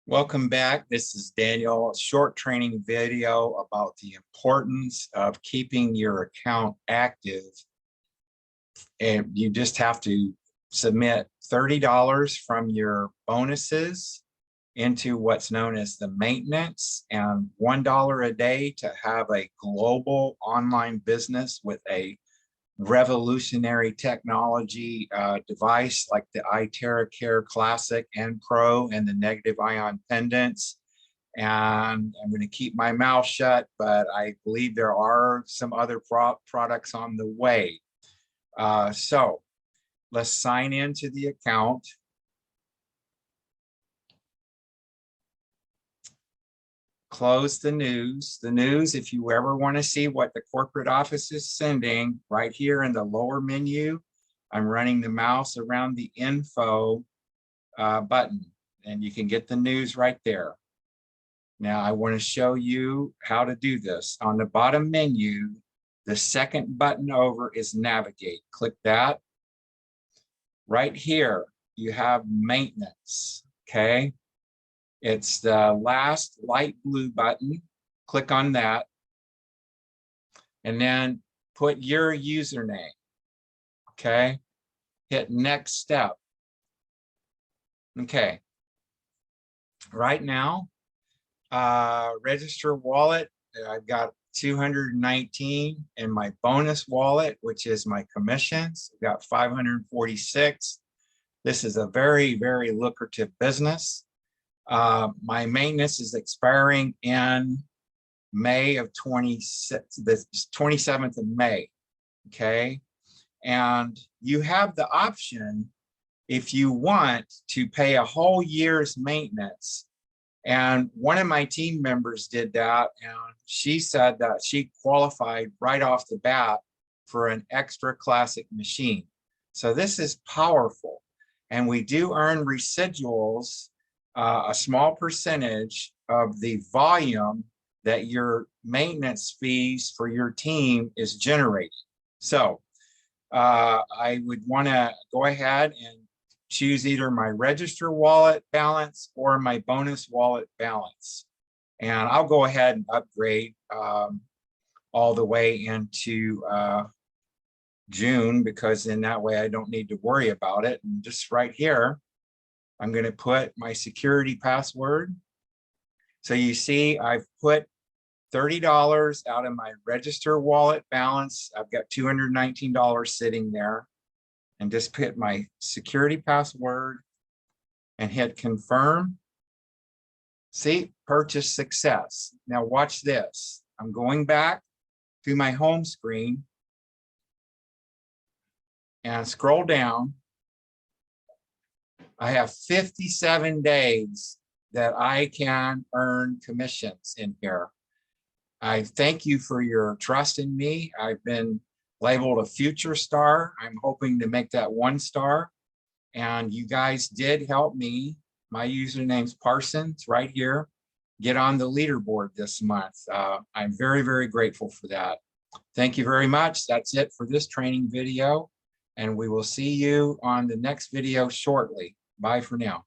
Welcome back. This is Daniel, a short training video about the importance of keeping your account active. And you just have to submit $30 from your bonuses into what's known as the maintenance and $1 a day to have a global online business with a revolutionary technology device like the iTeraCare Classic and Pro and the negative ion pendants. And I'm going to keep my mouth shut, but I believe there are some other products on the way. So let's sign into the account. Close the news. The news, if you ever want to see what the corporate office is sending, right here in the lower menu, I'm running the mouse around the info button, and you can get the news right there. Now, I want to show you how to do this. On the bottom menu, the second button over is navigate. Click that. Right here, you have maintenance, okay? It's the last light blue button. Click on that. And then put your username. Okay. Hit next step. Okay. Right now, register wallet. I've got 219 in my bonus wallet, which is my commissions. I've got 546. This is a very, very lucrative business. My maintenance is expiring in May of the 27th of May, okay? And you have the option, if you want, to pay a whole year's maintenance. And one of my team members did that, and she said that she qualified right off the bat for an extra classic machine. So this is powerful, and we do earn residuals, a small percentage of the volume that your maintenance fees for your team is generating. So I would want to go ahead and choose either my register wallet balance or my bonus wallet balance. And I'll go ahead and upgrade all the way into June, because in that way I don't need to worry about it. And just right here, I'm going to put my security password. So you see, I've put $30 out of my register wallet balance. I've got $219 sitting there, and just put my security password and hit confirm. See, purchase success. Now watch this. I'm going back to my home screen and scroll down. I have 57 days that I can earn commissions in here. I thank you for your trust in me. I've been labeled a future star. I'm hoping to make that 1 star. And you guys did help me. My username's Parsons right here. Get on the leaderboard this month. I'm very, very grateful for that. Thank you very much. That's it for this training video. And we will see you on the next video shortly. Bye for now.